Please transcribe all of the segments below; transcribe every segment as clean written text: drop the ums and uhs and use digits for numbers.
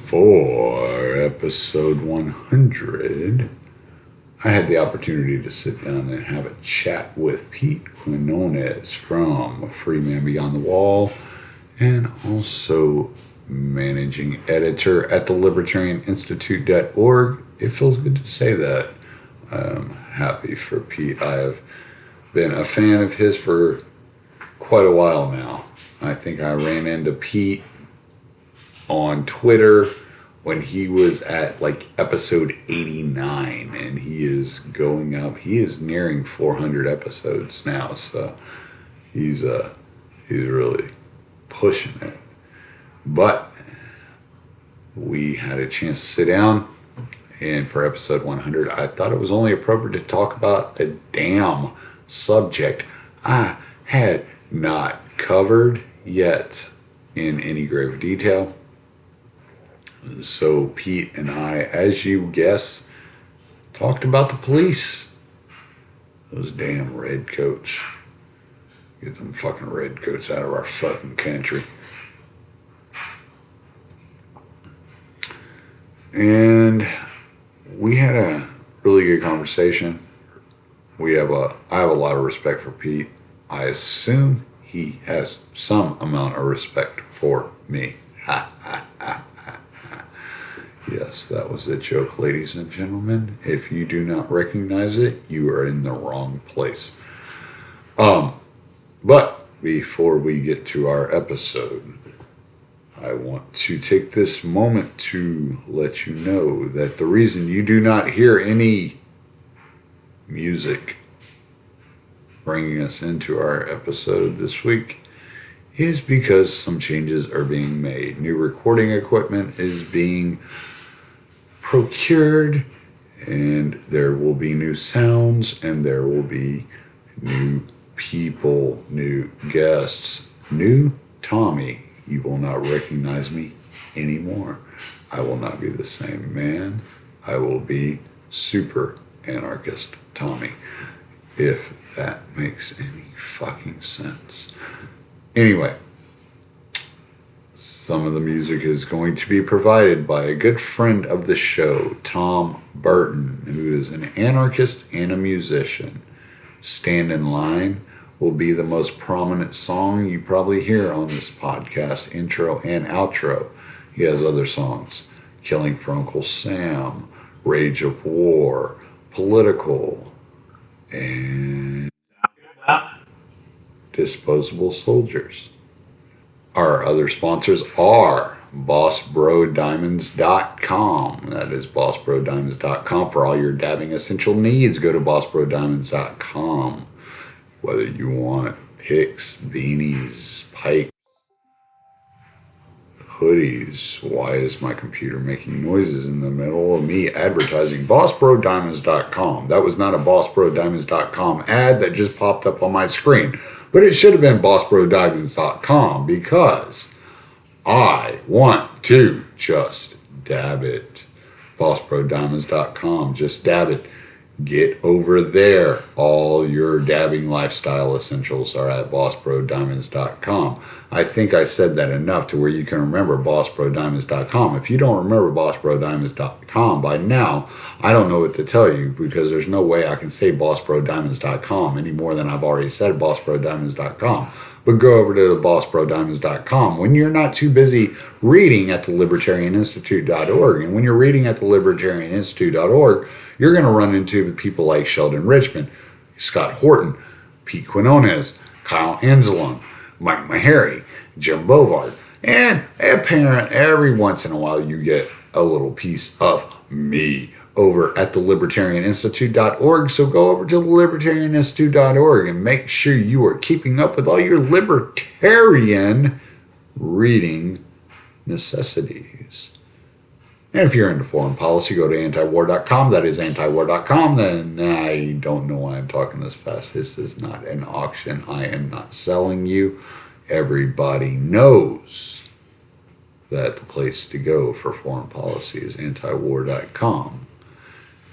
For episode 100, I had the opportunity to sit down and have a chat with Pete Quinones from Free Man Beyond the Wall and also managing editor at the libertarianinstitute.org. It feels good to say that. I'm happy for Pete. I have been a fan of his for quite a while now. I think I ran into Pete on Twitter when he was at like episode 89, and he is going up. He is nearing 400 episodes now, so he's really pushing it. But we had a chance to sit down, and for episode 100, I thought it was only appropriate to talk about a damn subject I had not covered yet in any grave detail. So Pete and I, as you guess, talked about the police. Those damn redcoats. Get them fucking redcoats out of our fucking country. And we had a really good conversation. I have a lot of respect for Pete. I assume he has some amount of respect for me. Ha ha ha. Yes, that was a joke, ladies and gentlemen. If you do not recognize it, you are in the wrong place. But before we get to our episode, I want to take this moment to let you know that the reason you do not hear any music bringing us into our episode this week is because some changes are being made. New recording equipment is being procured, and there will be new sounds, and there will be new people, new guests, new Tommy. You will not recognize me anymore. I will not be the same man. I will be super anarchist Tommy, if that makes any fucking sense. Anyway, some of the music is going to be provided by a good friend of the show, Tom Burton, who is an anarchist and a musician. Stand in Line will be the most prominent song you probably hear on this podcast, intro and outro. He has other songs: Killing for Uncle Sam, Rage of War, Political, and Disposable Soldiers. Our other sponsors are BossBroDiamonds.com. That is BossBroDiamonds.com for all your dabbing essential needs. Go to BossBroDiamonds.com. Whether you want picks, beanies, pipes, hoodies. Why is my computer making noises in the middle of me advertising? BossBroDiamonds.com. That was not a BossBroDiamonds.com ad that just popped up on my screen. But it should have been BossBroDiamonds.com because I want to just dab it. BossBroDiamonds.com. Just dab it. Get over there. All your dabbing lifestyle essentials are at BossBroDiamonds.com. I think I said that enough to where you can remember BossBroDiamonds.com. If you don't remember BossBroDiamonds.com by now, I don't know what to tell you, because there's no way I can say BossBroDiamonds.com any more than I've already said BossBroDiamonds.com. But go over to the BossBroDiamonds.com when you're not too busy reading at the libertarianinstitute.org. And when you're reading at the libertarianinstitute.org, you're going to run into people like Sheldon Richmond, Scott Horton, Pete Quinones, Kyle Anzelon, Mike Meharry, Jim Bovard, and apparently every once in a while you get a little piece of me over at the libertarianinstitute.org. So go over to the libertarianinstitute.org and make sure you are keeping up with all your libertarian reading necessities. And if you're into foreign policy, go to antiwar.com. That is antiwar.com. Then I don't know why I'm talking this fast. This is not an auction. I am not selling you. Everybody knows that the place to go for foreign policy is antiwar.com.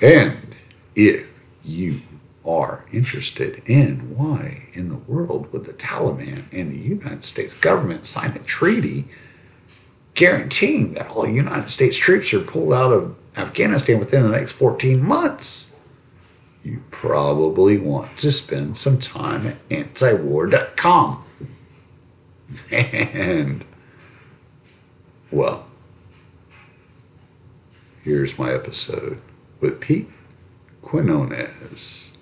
And if you are interested in why in the world would the Taliban and the United States government sign a treaty guaranteeing that all United States troops are pulled out of Afghanistan within the next 14 months, you probably want to spend some time at antiwar.com. And, well, here's my episode with Pete Quinones.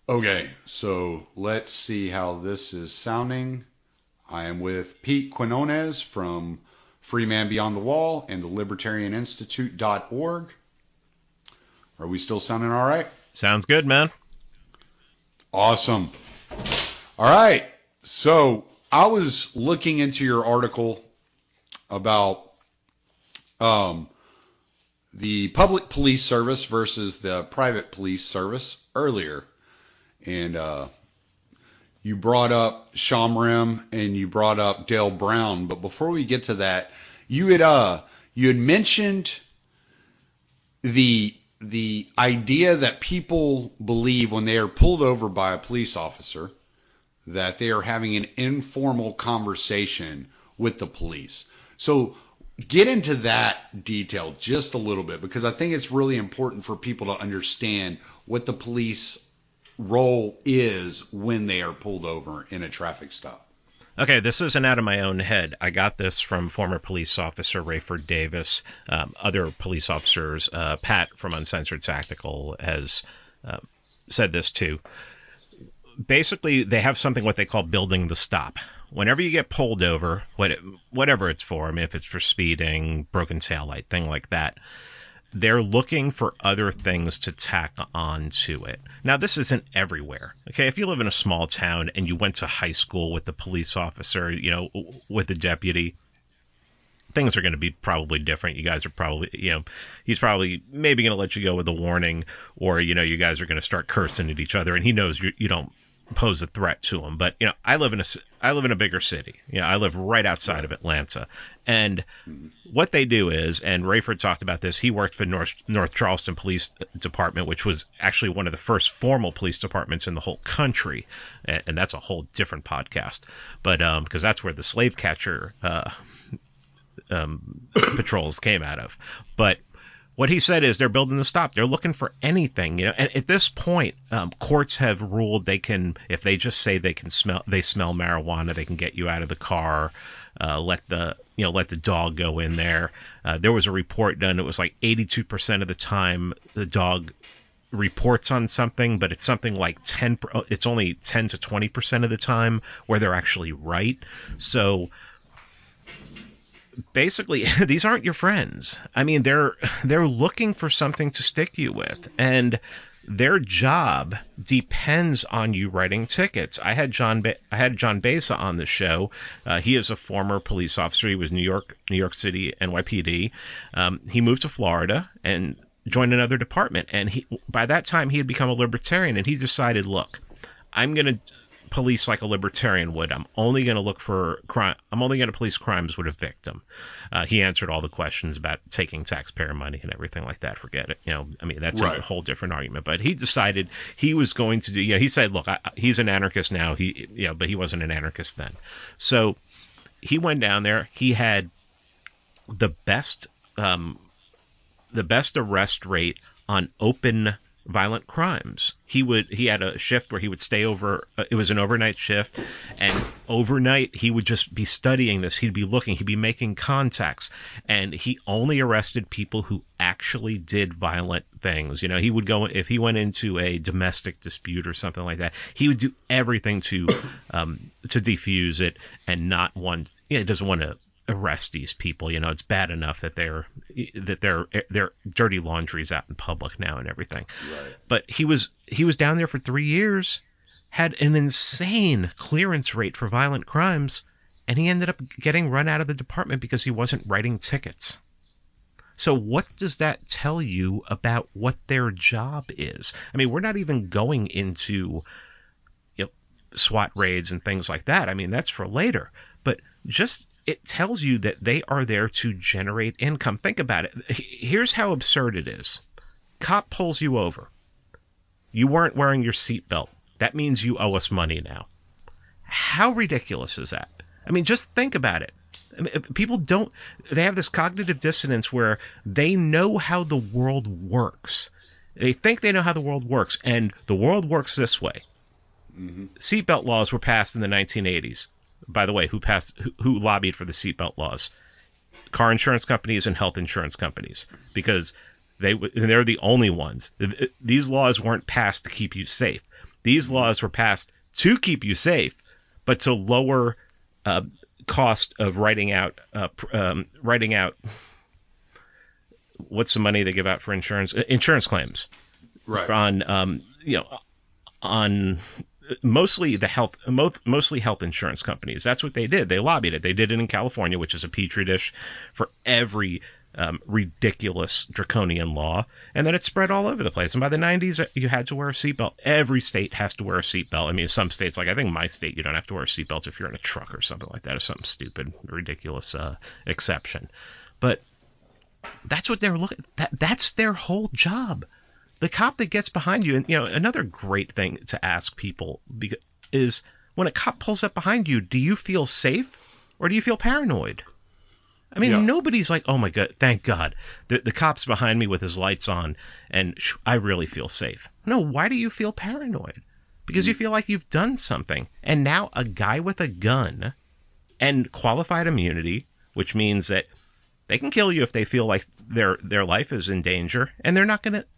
Okay, so let's see how this is sounding. I am with Pete Quinones from Free Man Beyond the Wall and the libertarianinstitute.org. Are we still sounding all right? Sounds good, man. Awesome. All right. So I was looking into your article about the public police service versus the private police service earlier. And you brought up Shomrim and you brought up Dale Brown. But before we get to that, you had mentioned the idea that people believe when they are pulled over by a police officer that they are having an informal conversation with the police. So get into that detail just a little bit, because I think it's really important for people to understand what the police role is when they are pulled over in a traffic stop. Okay, this isn't out of my own head. I got this from former police officer Rayford Davis. Other police officers, Pat from Uncensored Tactical has said this too. Basically, they have something what they call building the stop. Whenever you get pulled over, whatever it's for, I mean, if it's for speeding, broken taillight, thing like that, they're looking for other things to tack on to it. Now, this isn't everywhere. Okay, if you live in a small town and you went to high school with the police officer, with the deputy, things are going to be probably different. You guys are probably, he's probably maybe going to let you go with a warning, or, you guys are going to start cursing at each other, and he knows you don't pose a threat to him. But, I live in a bigger city. I live right outside of Atlanta. And what they do is, and Rayford talked about this, he worked for North Charleston Police Department, which was actually one of the first formal police departments in the whole country. And that's a whole different podcast. But because that's where the slave catcher patrols came out of. But what he said is they're building the stop. They're looking for anything, And at this point, courts have ruled they can, if they just say they smell marijuana, they can get you out of the car. Let the dog go in there. There was a report done. It was like 82% of the time the dog reports on something, but it's something like it's only 10 to 20% of the time where they're actually right. So basically, these aren't your friends. I mean, they're looking for something to stick you with, and their job depends on you writing tickets. I had John Besa on the show. He is a former police officer. He was New York City NYPD. He moved to Florida and joined another department, and by that time he had become a libertarian, and he decided, look, I'm going to police like a libertarian would. I'm only going to look for crime. I'm only going to police crimes with a victim. He answered all the questions about taking taxpayer money and everything like that. Forget it. That's right. A whole different argument. But he decided he was going to do. He said, look, he's an anarchist now. But he wasn't an anarchist then. So he went down there. He had the best arrest rate on open violent crimes. He had a shift where he would stay over. It was an overnight shift, and overnight he would just be studying this. He'd be looking. He'd be making contacts, and he only arrested people who actually did violent things. He would go if he went into a domestic dispute or something like that. He would do everything to defuse it and not want. He doesn't want to arrest these people. It's bad enough that their dirty laundry's out in public now and everything. Right. But he was down there for 3 years, had an insane clearance rate for violent crimes, and he ended up getting run out of the department because he wasn't writing tickets. So what does that tell you about what their job is? I mean, we're not even going into SWAT raids and things like that. I mean, that's for later. But just it tells you that they are there to generate income. Think about it. Here's how absurd it is. Cop pulls you over. You weren't wearing your seatbelt. That means you owe us money now. How ridiculous is that? I mean, just think about it. I mean, people don't, they have this cognitive dissonance where they know how the world works. They think they know how the world works, and the world works this way. Mm-hmm. Seatbelt laws were passed in the 1980s. By the way, who lobbied for the seatbelt laws? Car insurance companies and health insurance companies, because they're the only ones. These laws weren't passed to keep you safe. These laws were passed to keep you safe, but to lower cost of writing out what's the money they give out for insurance claims, Right. on mostly health insurance companies. That's what they did. They lobbied it. They did it in California, which is a petri dish for every ridiculous draconian law, and then it spread all over the place. And by the 90s, you had to wear a seatbelt. Every state has to wear a seatbelt. I mean, some states, like I think my state, you don't have to wear a seatbelt if you're in a truck or something like that, or something stupid, ridiculous exception. But that's what they're looking. That's their whole job. The cop that gets behind you, and another great thing to ask people is when a cop pulls up behind you, do you feel safe or do you feel paranoid? I mean, Nobody's like, oh my God, thank God, the cop's behind me with his lights on, and I really feel safe. No, why do you feel paranoid? Because you feel like you've done something, and now a guy with a gun and qualified immunity, which means that they can kill you if they feel like their life is in danger, and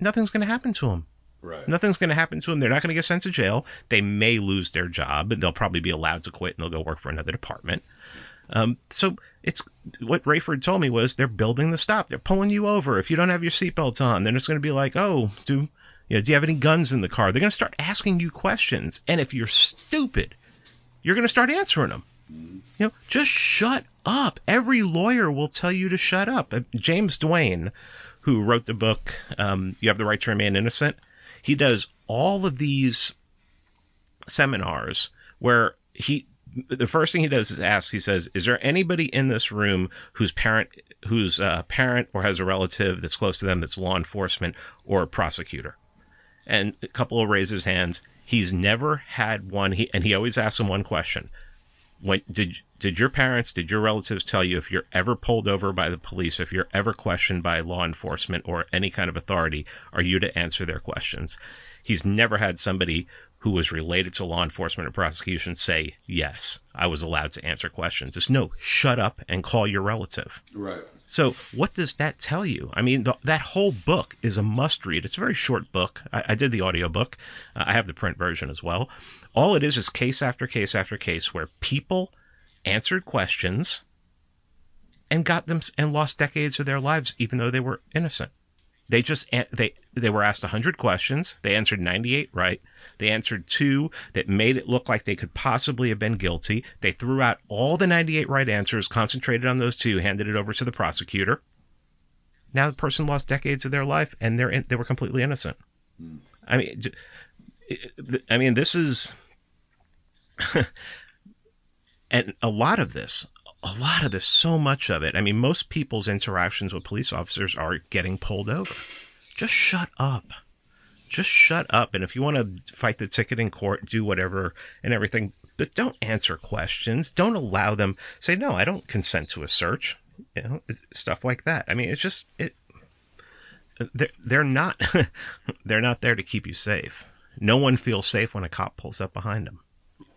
nothing's gonna happen to them. Right. Nothing's gonna happen to them. They're not gonna get sent to jail. They may lose their job, and they'll probably be allowed to quit, and they'll go work for another department. So it's what Rayford told me was they're building the stop. They're pulling you over if you don't have your seatbelt on. Then it's going to be like, oh, do you have any guns in the car? They're going to start asking you questions, and if you're stupid, you're going to start answering them. Just shut up. Every lawyer will tell you to shut up. James Duane, who wrote the book You Have the Right to Remain Innocent, he does all of these seminars where the first thing he does is ask, he says, is there anybody in this room whose parent or has a relative that's close to them that's law enforcement or a prosecutor? And a couple will raise his hands. He's never had one, and he always asks them one question. Did your relatives tell you if you're ever pulled over by the police, if you're ever questioned by law enforcement or any kind of authority, are you to answer their questions? He's never had somebody who was related to law enforcement or prosecution say, yes, I was allowed to answer questions. It's no, shut up and call your relative. Right. So what does that tell you? I mean, that whole book is a must read. It's a very short book. I did the audiobook. I have the print version as well. All it is case after case after case where people answered questions and got them and lost decades of their lives, even though they were innocent. They were asked 100 questions. They answered 98 right. They answered 2 that made it look like they could possibly have been guilty. They threw out all the 98 right answers, concentrated on those 2, handed it over to the prosecutor. Now the person lost decades of their life, and they were completely innocent. I mean, this is, and a lot of this, so much of it. I mean, most people's interactions with police officers are getting pulled over. Just shut up. Just shut up. And if you want to fight the ticket in court, do whatever and everything, but don't answer questions. Don't allow them. Say, no, I don't consent to a search. Stuff like that. I mean, it's just they're not they're not there to keep you safe. No one feels safe when a cop pulls up behind them.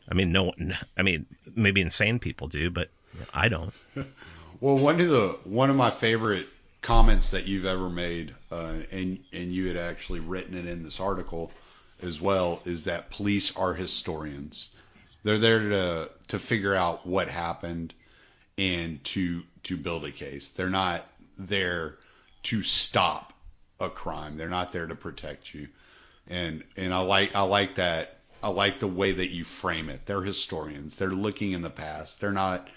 I mean, no one. I mean, maybe insane people do, but I don't. Well, one of my favorite comments that you've ever made, and you had actually written it in this article as well, is that police are historians. They're there to figure out what happened and to build a case. They're not there to stop a crime. They're not there to protect you. And I like that. I like the way that you frame it. They're historians. They're looking in the past. They're not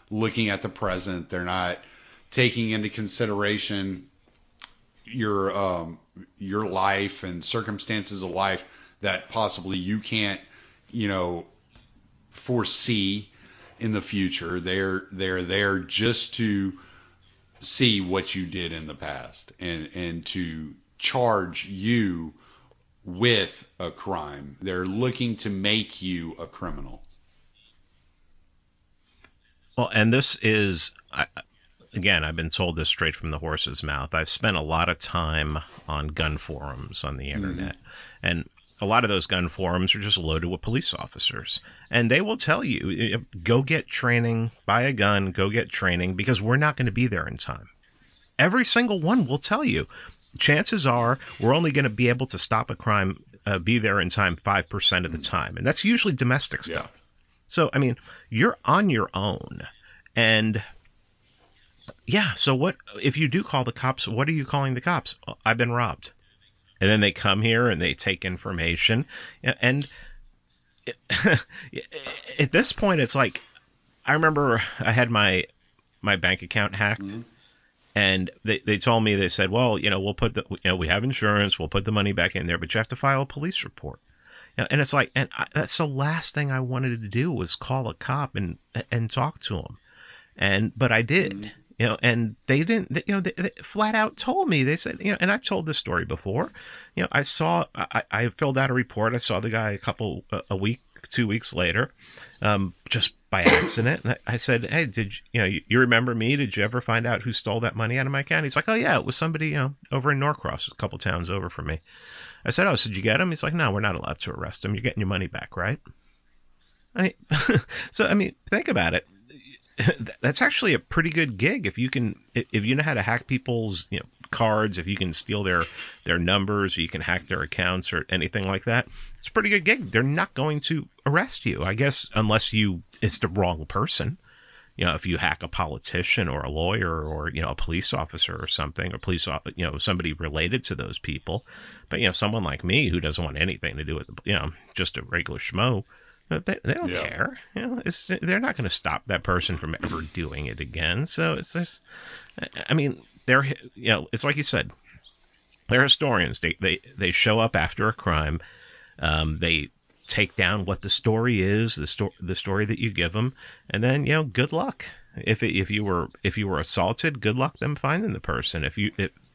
looking at the present. They're not taking into consideration your life and circumstances of life that possibly you can't, foresee in the future. They're there just to see what you did in the past and to charge you with a crime. They're looking to make you a criminal. Well, and this is, again, I've been told this straight from the horse's mouth. I've spent a lot of time on gun forums on the Mm-hmm. internet, and a lot of those gun forums are just loaded with police officers, and they will tell you, go get training, buy a gun, go get training, because we're not going to be there in time. Every single one will tell you, chances are we're only going to be able to stop a crime, be there in time 5% of the time, and that's usually domestic Yeah. stuff. So, I mean, you're on your own. And yeah, so what if you do call the cops? What are you calling the cops? I've been robbed. And then they come here and they take information. And at this point, it's like, I remember I had my bank account hacked. Mm-hmm. And they told me, they said, well, we'll put we have insurance, we'll put the money back in there, but you have to file a police report. And it's like, that's the last thing I wanted to do was call a cop and talk to him. But I did, Mm-hmm. and they didn't, they flat out told me, they said, and I've told this story before, I filled out a report. I saw the guy a week, 2 weeks later, just by accident. And I said, hey, you remember me? Did you ever find out who stole that money out of my account? He's like, oh yeah, it was somebody, over in Norcross, a couple towns over from me. I said, oh, so did you get him? He's like, no, we're not allowed to arrest him. You're getting your money back, right? So, think about it. That's actually a pretty good gig if you know how to hack people's cards, if you can steal their numbers, or you can hack their accounts or anything like that. It's a pretty good gig. They're not going to arrest you, I guess, unless it's the wrong person. If you hack a politician or a lawyer or a police officer or something, or somebody related to those people. But someone like me who doesn't want anything to do with just a regular schmo. They don't Yeah. care. They're not going to stop that person from ever doing it again. So it's just, they're, it's like you said, they're historians. They show up after a crime. They take down what the story is, the story that you give them, and then good luck. If you were assaulted, good luck them finding the person.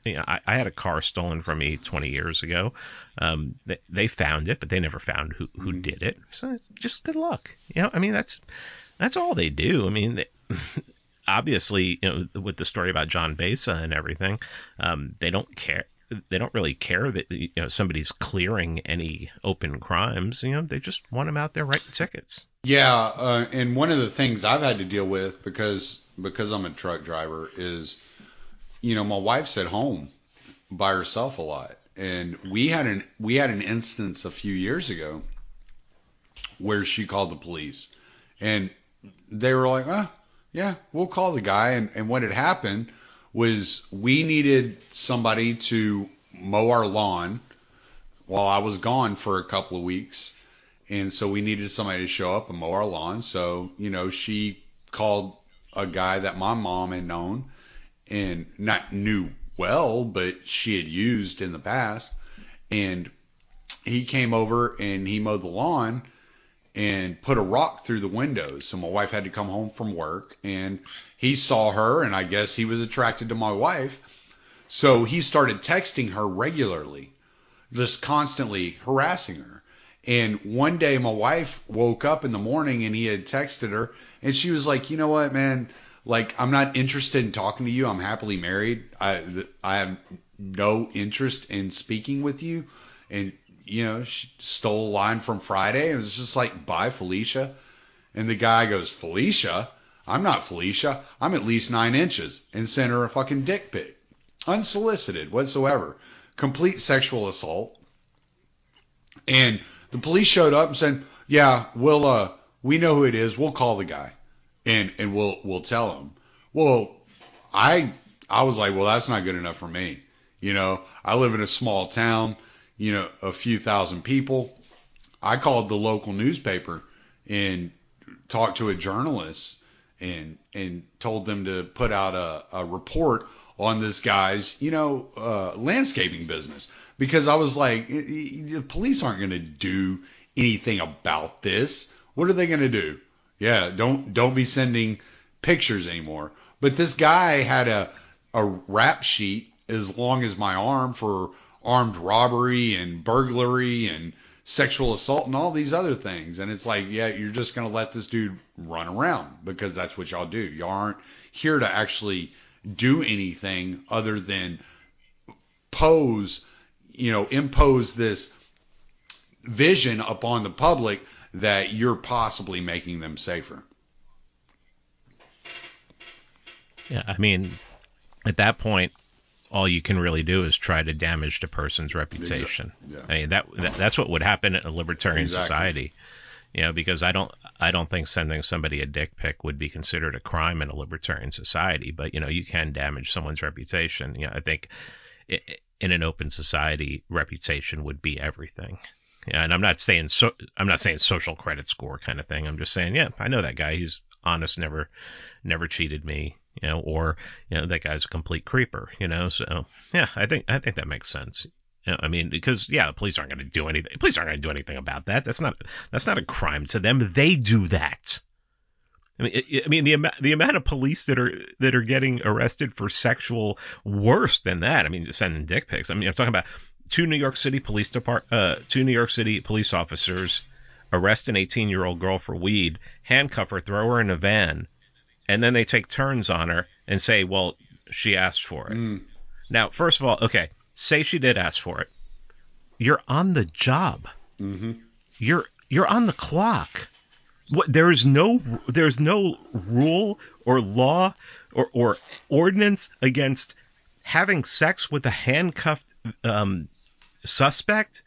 I had a car stolen from me 20 years ago. They found it, but they never found who did it. So it's just good luck. That's all they do. Obviously, with the story about John Besa and everything, they don't care. They don't really care that somebody's clearing any open crimes. They just want them out there writing tickets. Yeah, and one of the things I've had to deal with because I'm a truck driver is, my wife's at home by herself a lot, and we had an instance a few years ago where she called the police, and they were like, yeah, we'll call the guy, and what had happened was we needed somebody to mow our lawn while I was gone for a couple of weeks. And so we needed somebody to show up and mow our lawn. So, she called a guy that my mom had known and not knew well, but she had used in the past. And he came over and he mowed the lawn and put a rock through the windows. So my wife had to come home from work, and he saw her, and I guess he was attracted to my wife. So he started texting her regularly, just constantly harassing her. And one day my wife woke up in the morning and he had texted her, and she was like, you know what, man, like, I'm not interested in talking to you. I'm happily married. I have no interest in speaking with you. And she stole a line from Friday. It was just like, bye, Felicia. And the guy goes, Felicia? I'm not Felicia. I'm at least 9 inches. And sent her a fucking dick pic. Unsolicited whatsoever. Complete sexual assault. And the police showed up and said, yeah, we know who it is. We'll call the guy. And we'll tell him. Well, I was like, well, that's not good enough for me. I live in a small town. A few thousand people. I called the local newspaper and talked to a journalist and told them to put out a report on this guy's, landscaping business, because I was like, the police aren't going to do anything about this. What are they going to do? Yeah, don't be sending pictures anymore. But this guy had a rap sheet as long as my arm for armed robbery and burglary and sexual assault and all these other things. And it's like, yeah, you're just going to let this dude run around because that's what y'all do. Y'all aren't here to actually do anything other than impose this vision upon the public that you're possibly making them safer. Yeah, I mean, at that point, all you can really do is try to damage the person's reputation. Yeah. I mean, that's what would happen in a libertarian society. Because I don't think sending somebody a dick pic would be considered a crime in a libertarian society, but you can damage someone's reputation. I think in an open society, reputation would be everything. Yeah, and I'm not saying social credit score kind of thing. I'm just saying, yeah, I know that guy. He's honest, never cheated me, or that guy's a complete creeper, So yeah, I think that makes sense. I mean, because the police aren't going to do anything. Police aren't going to do anything about that. That's not a crime to them. They do that. I mean, the amount of police that are getting arrested for sexual, worse than that. I mean, sending dick pics. I mean, I'm talking about two New York City police officers arrest an 18-year-old girl for weed, handcuff her, throw her in a van, and then they take turns on her and say, well, she asked for it. Now, first of all, okay, say she did ask for it. You're on the job. Mm-hmm. You're on the clock. There's no rule or law or ordinance against having sex with a handcuffed suspect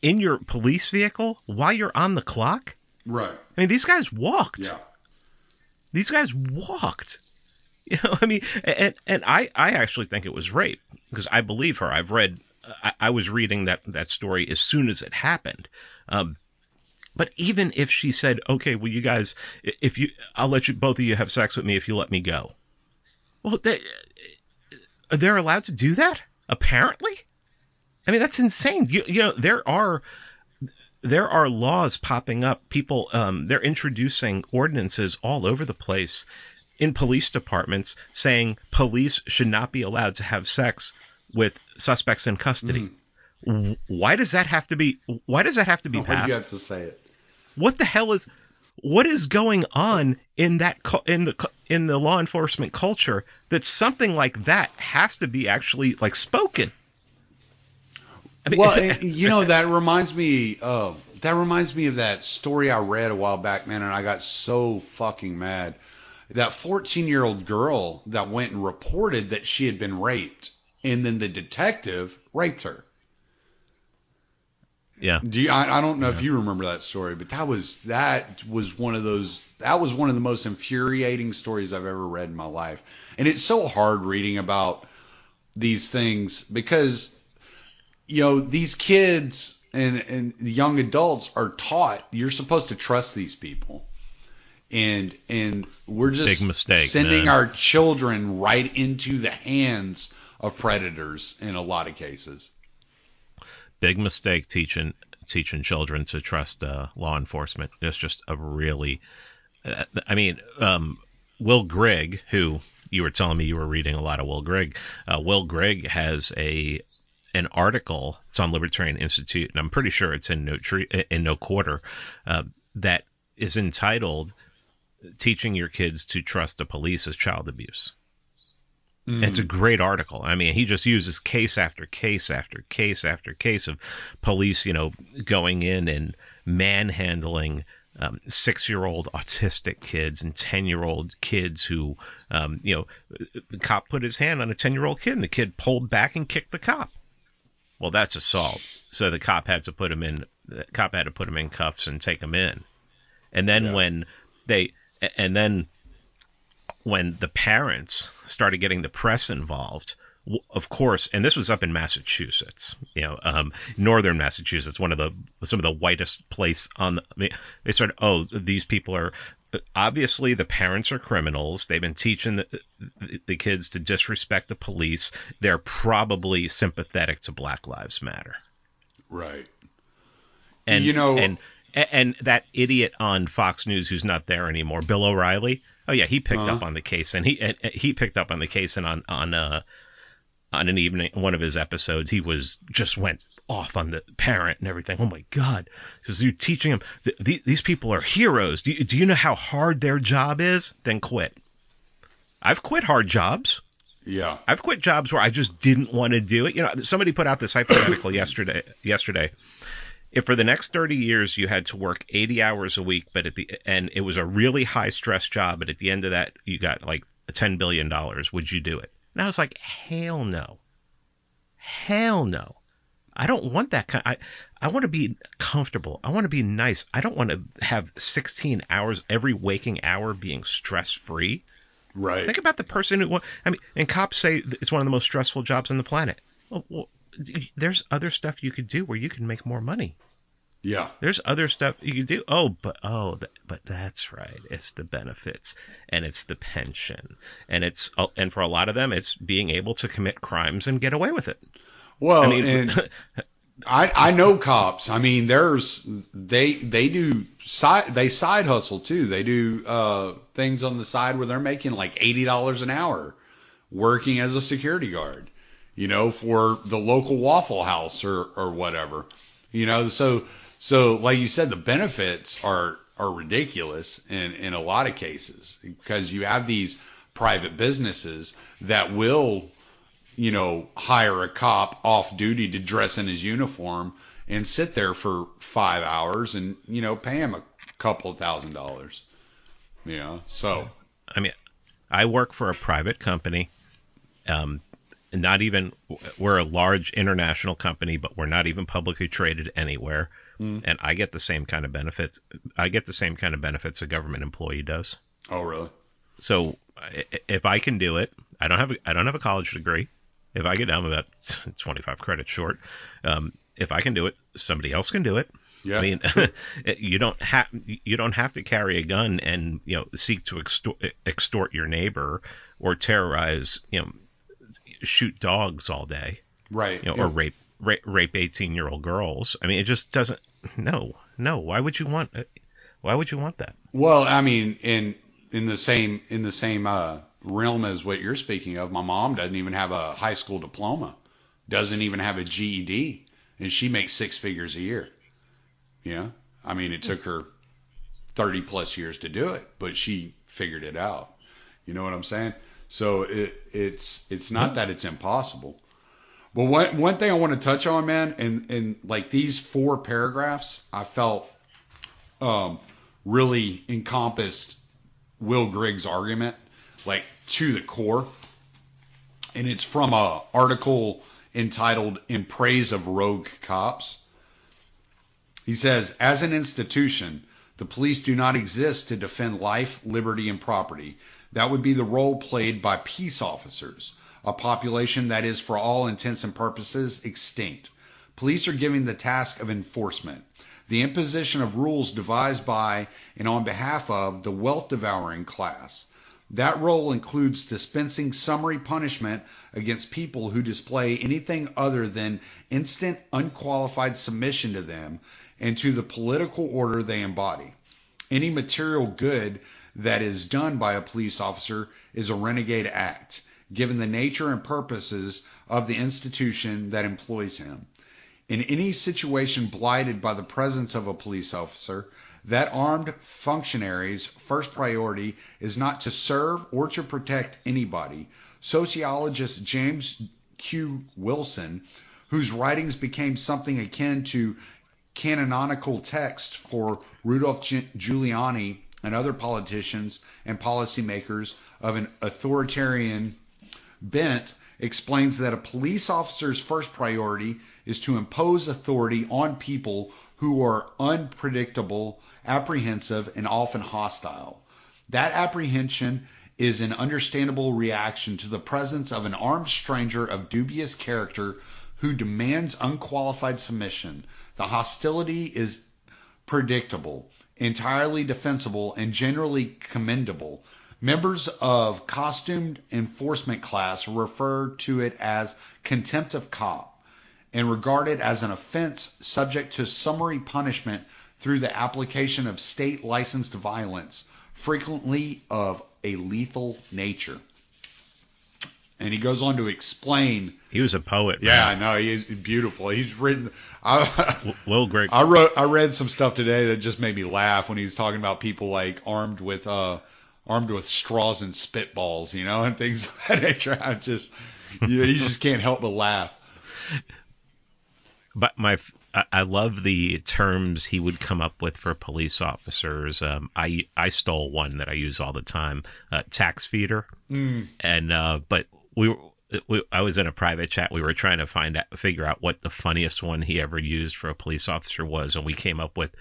in your police vehicle while you're on the clock. Right. I mean, these guys walked. Yeah. These guys walked. I mean, and I actually think it was rape because I believe her. I was reading that story as soon as it happened. But even if she said, okay, well, you guys, I'll let you, both of you have sex with me if you let me go. Well, they're allowed to do that? Apparently. I mean, that's insane. There are laws popping up. People, they're introducing ordinances all over the place in police departments saying police should not be allowed to have sex with suspects in custody. Why does that have to be passed? Why do you have to say it? What is going on in the law enforcement culture that something like that has to be actually like spoken? I mean, well, that reminds me of that story I read a while back, man, and I got so fucking mad. That 14-year-old girl that went and reported that she had been raped, and then the detective raped her. Yeah. I don't know if you remember that story, but that was one of the most infuriating stories I've ever read in my life. And it's so hard reading about these things because these kids and young adults are taught you're supposed to trust these people. And we're just big mistake, sending man. our children right into the hands of predators in a lot of cases. Big mistake teaching children to trust law enforcement. It's just a really, Will Grigg, who you were telling me you were reading a lot of Will Grigg. Will Grigg has an article. It's on Libertarian Institute, and I'm pretty sure it's in No Quarter, that is entitled "Teaching Your Kids to Trust the Police is Child Abuse." It's a great article. I mean, he just uses case after case after case after case of police, going in and manhandling 6-year-old autistic kids and 10-year-old kids who, the cop put his hand on a 10-year-old kid and the kid pulled back and kicked the cop. Well, that's assault. So the cop had to put him in cuffs and take him in. And then when the parents started getting the press involved, of course, and this was up in Massachusetts, northern Massachusetts, some of the whitest place they started, these people are, obviously the parents are criminals. They've been teaching the kids to disrespect the police. They're probably sympathetic to Black Lives Matter. Right. And, and that idiot on Fox News who's not there anymore, Bill O'Reilly. Oh yeah, he picked up on the case, and he picked up on the case, and on an evening, one of his episodes, he just went off on the parent and everything. Oh my God. He says, you're teaching them, these people are heroes. Do you know how hard their job is? Then quit. I've quit hard jobs. Yeah. I've quit jobs where I just didn't want to do it. You know, somebody put out this hypothetical yesterday. If for the next 30 years you had to work 80 hours a week, but and it was a really high stress job, but at the end of that you got like $10 billion, would you do it? And I was like, hell no. Hell no. I don't want that kind. I want to be comfortable. I want to be nice. I don't want to have 16 hours every waking hour being stress free. Right. Think about the person who. I mean, and cops say it's one of the most stressful jobs on the planet. Well, there's other stuff you could do where you can make more money. Yeah. There's other stuff you can do. But that's right. It's the benefits and it's the pension and for a lot of them, it's being able to commit crimes and get away with it. Well, I mean, and I know cops. I mean, they side hustle too. They do things on the side where they're making like $80 an hour working as a security guard, you know, for the local Waffle House or whatever, you know. So like you said, the benefits are ridiculous in a lot of cases because you have these private businesses that will, you know, hire a cop off duty to dress in his uniform and sit there for 5 hours and, you know, pay him a couple of $1,000, you know. So, I mean, I work for a private company. We're a large international company, but we're not even publicly traded anywhere. And I get the same kind of benefits. I get the same kind of benefits a government employee does. Oh, really? So if I can do it, I don't have a college degree. If I get down, I'm about 25 credits short. If I can do it, somebody else can do it. Yeah. I mean, you don't have to carry a gun and, you know, seek to extort your neighbor or terrorize, you know, shoot dogs all day. Right. You know, or rape 18-year-old girls. I mean, it just doesn't. No. Why would you want that? Well, I mean, in the same realm as what you're speaking of, my mom doesn't even have a high school diploma, doesn't even have a GED, and she makes 6 figures a year. You know, I mean, it took her 30 plus years to do it, but she figured it out. You know what I'm saying? So it's not that it's impossible. But one thing I want to touch on, man, and like these 4 paragraphs, I felt really encompassed Will Grigg's argument, like to the core. And it's from a article entitled "In Praise of Rogue Cops." He says, as an institution, the police do not exist to defend life, liberty, and property. That would be the role played by peace officers, a population that is, for all intents and purposes, extinct. Police are given the task of enforcement, the imposition of rules devised by and on behalf of the wealth-devouring class. That role includes dispensing summary punishment against people who display anything other than instant, unqualified submission to them and to the political order they embody. Any material good that is done by a police officer is a renegade act, given the nature and purposes of the institution that employs him. In any situation blighted by the presence of a police officer, that armed functionary's first priority is not to serve or to protect anybody. Sociologist James Q. Wilson, whose writings became something akin to canonical text for Rudolph Giuliani and other politicians and policymakers of an authoritarian bent, explains that a police officer's first priority is to impose authority on people who are unpredictable, apprehensive, and often hostile. That apprehension is an understandable reaction to the presence of an armed stranger of dubious character who demands unqualified submission. The hostility is predictable, entirely defensible, and generally commendable. Members of costumed enforcement class refer to it as contempt of cop and regard it as an offense subject to summary punishment through the application of state licensed violence, frequently of a lethal nature. And he goes on to explain. He was a poet. Yeah, Man. I know. He's beautiful. He's written. Will Greg. I read some stuff today that just made me laugh when he was talking about people like armed with straws and spitballs, and things of that nature. I just, you just can't help but laugh. But I love the terms he would come up with for police officers. I stole one that I use all the time, tax feeder. And but I was in a private chat. We were trying to figure out what the funniest one he ever used for a police officer was, and we came up with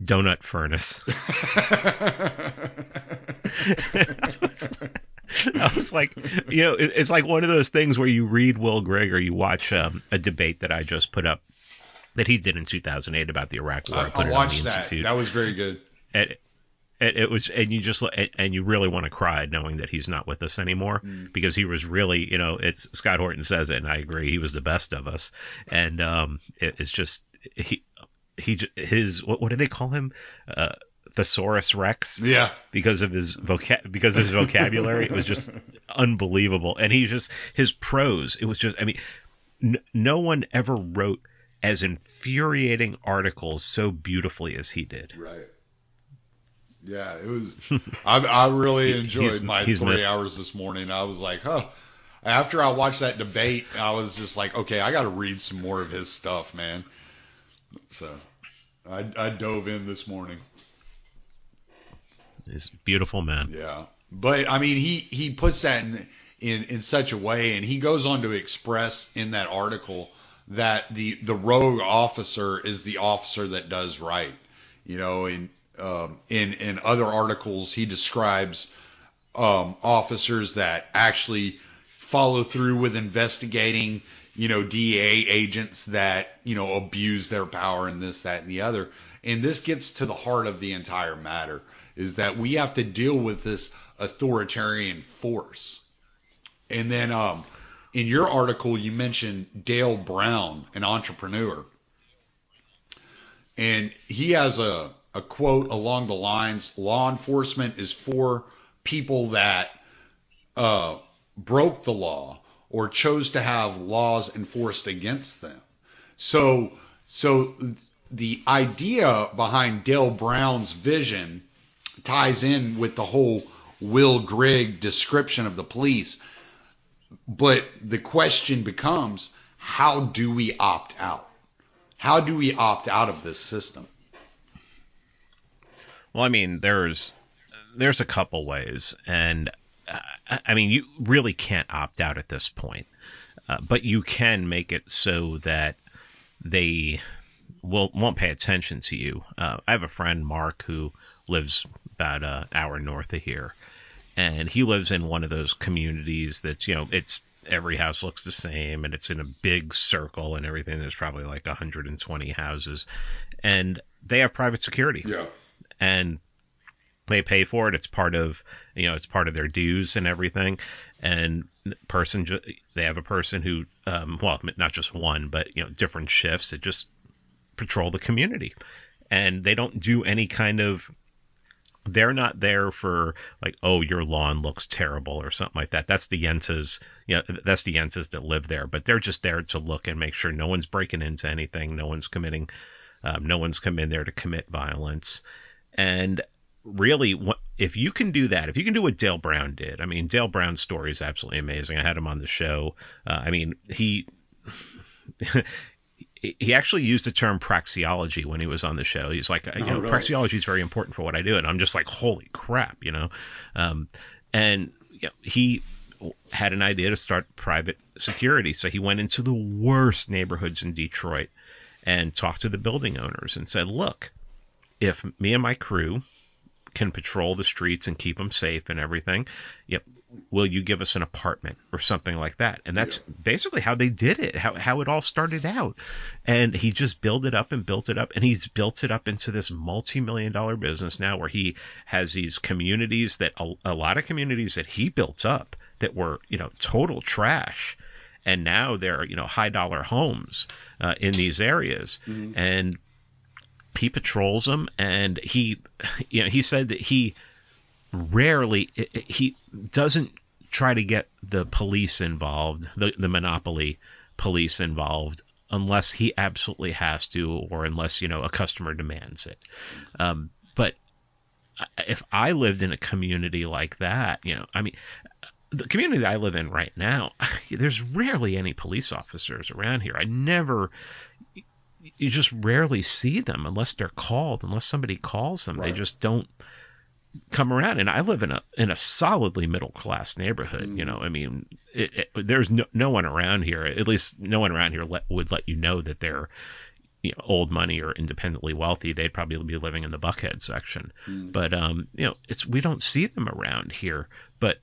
donut furnace. I was like, it's like one of those things where you read Will Grigg or you watch a debate that I just put up that he did in 2008 about the Iraq War. I watched that. That was very good. It was, and you really want to cry knowing that he's not with us anymore, because he was really, it's Scott Horton says it, and I agree, he was the best of us. And it's just his what do they call him? Thesaurus Rex. Yeah. Because of his vocabulary, it was just unbelievable. And his prose, it was just, I mean, no one ever wrote as infuriating articles so beautifully as he did. Right. Yeah, it was. I really enjoyed my 3 hours this morning. I was like, after I watched that debate, I was just like, okay, I got to read some more of his stuff, man. So I dove in this morning. He's a beautiful man. Yeah, but I mean, he puts that in such a way, and he goes on to express in that article that the rogue officer is the officer that does right. In other articles, he describes officers that actually follow through with investigating, DEA agents that, abuse their power and this, that, and the other. And this gets to the heart of the entire matter, is that we have to deal with this authoritarian force. And then in your article, you mentioned Dale Brown, an entrepreneur. And he has a quote along the lines, law enforcement is for people that broke the law or chose to have laws enforced against them. So the idea behind Dale Brown's vision ties in with the whole Will Grigg description of the police. But the question becomes, how do we opt out? How do we opt out of this system? Well, I mean, there's a couple ways, and I mean, you really can't opt out at this point, but you can make it so that they won't pay attention to you. I have a friend, Mark, who lives about an hour north of here, and he lives in one of those communities that's, it's every house looks the same, and it's in a big circle and everything. There's probably like 120 houses, and they have private security. Yeah. And they pay for it. It's part of, it's part of their dues and everything. And they have a person who, well, not just one, but, different shifts that just patrol the community. And they don't do any kind of, they're not there for like, oh, your lawn looks terrible or something like that. That's the Yentas, that's the Yentas that live there. But they're just there to look and make sure no one's breaking into anything. No one's come in there to commit violence. And really, if you can do that, if you can do what Dale Brown did, I mean, Dale Brown's story is absolutely amazing. I had him on the show. I mean, he actually used the term praxeology when he was on the show. He's like, Really? Praxeology is very important for what I do. And I'm just like, holy crap, and he had an idea to start private security. So he went into the worst neighborhoods in Detroit and talked to the building owners and said, look, if me and my crew can patrol the streets and keep them safe and everything, will you give us an apartment or something like that? And that's basically how they did it, how it all started out. And he just built it up, and he's built it up into this multi-million-dollar business now, where he has these communities that a lot of communities that he built up that were, total trash. And now they're, high dollar homes in these areas. Mm-hmm. And he patrols them, and he said that he doesn't try to get the police involved, the monopoly police involved, unless he absolutely has to, or unless, a customer demands it. But if I lived in a community like that, the community I live in right now, there's rarely any police officers around here. You just rarely see them unless they're called, unless somebody calls them. Right. They just don't come around. And I live in a solidly middle class neighborhood. There's no one around here, at least no one around here would let you know that they're old money or independently wealthy. They'd probably be living in the Buckhead section. But we don't see them around here. But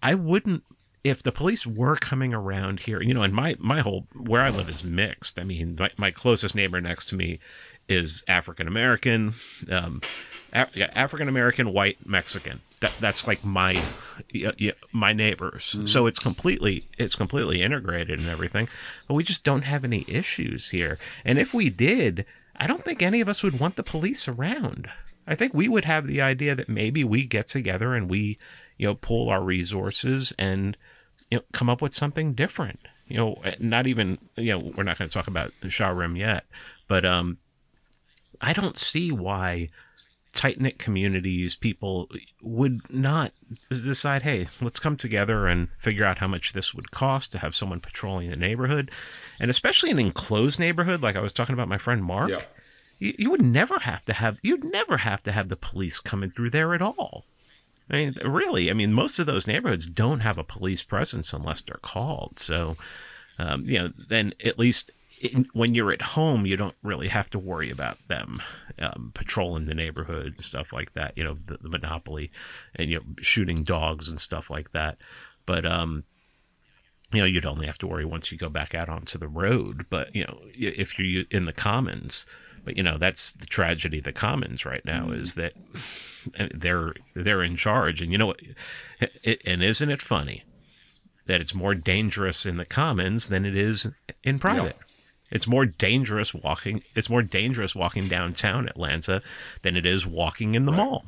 I wouldn't, if the police were coming around here, and my whole, where I live is mixed. I mean, my closest neighbor next to me is African American, white, Mexican. That's like my neighbors. So it's completely integrated and everything. But we just don't have any issues here. And if we did, I don't think any of us would want the police around. I think we would have the idea that maybe we get together and we, pool our resources and come up with something different. Not even, we're not going to talk about Shomrim yet, but I don't see why tight-knit communities, people would not decide, hey, let's come together and figure out how much this would cost to have someone patrolling the neighborhood. And especially an enclosed neighborhood, like I was talking about my friend Mark, yeah. You would never have to have the police coming through there at all. I mean, really, most of those neighborhoods don't have a police presence unless they're called. So, then at least when you're at home, you don't really have to worry about them patrolling the neighborhood and stuff like that. The monopoly and shooting dogs and stuff like that. But you'd only have to worry once you go back out onto the road. But if you're in the commons, but that's the tragedy of the commons right now is that they're in charge. And and isn't it funny that it's more dangerous in the commons than it is in private? Yeah. It's more dangerous walking downtown Atlanta than it is walking in the mall.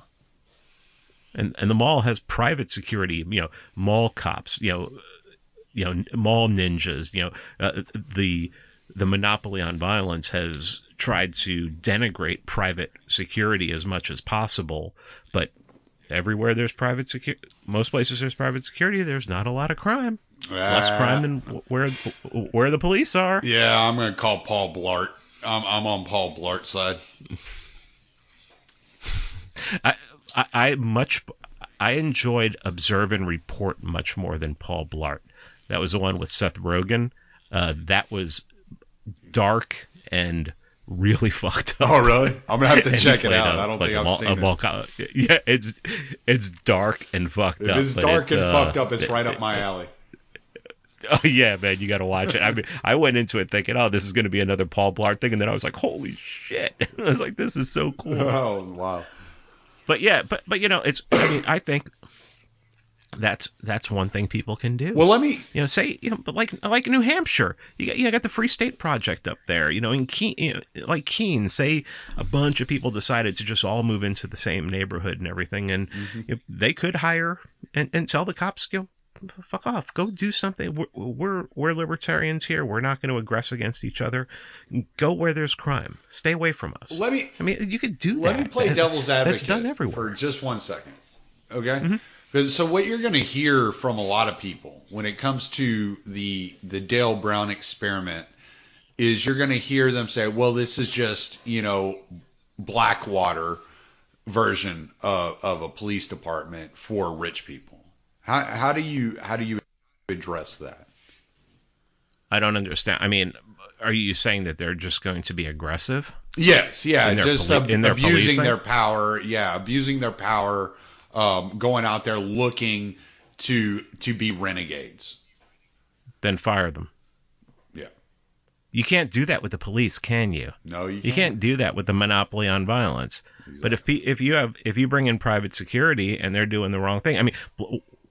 And the mall has private security, mall cops, mall ninjas, the monopoly on violence has tried to denigrate private security as much as possible, but everywhere there's private security, most places there's private security, there's not a lot of crime. Less crime than where the police are. Yeah, I'm going to call Paul Blart. I'm on Paul Blart's side. I enjoyed Observe and Report much more than Paul Blart. That was the one with Seth Rogen. That was dark and really fucked up. Oh, really? I'm gonna have to check it out. I don't think I've seen it. Yeah, it's dark and fucked up. It is dark and fucked up. It's right up my alley. Oh yeah, man, you got to watch it. I went into it thinking, oh, this is going to be another Paul Blart thing, and then I was like, holy shit! I was like, this is so cool. Oh wow. But yeah, but it's. I think that's one thing people can do. Well, let me say but like New Hampshire, you got the Free State Project up there. In Keene, say a bunch of people decided to just all move into the same neighborhood and everything, and they could hire and tell the cops, fuck off, go do something. We're libertarians here. We're not going to aggress against each other. Go where there's crime. Stay away from us. You could do that. Let me play devil's advocate. That's done everywhere. For just 1 second, okay? So what you're going to hear from a lot of people when it comes to the Dale Brown experiment is you're going to hear them say, well, this is just Blackwater version of a police department for rich people. How do you address that? I don't understand. Are you saying that they're just going to be aggressive? Yes, yeah, just abusing their power. Yeah, abusing their power, going out there looking to be renegades. Then fire them. Yeah. You can't do that with the police, can you? No, you can't. You can't do that with the monopoly on violence. Exactly. But if you bring in private security and they're doing the wrong thing,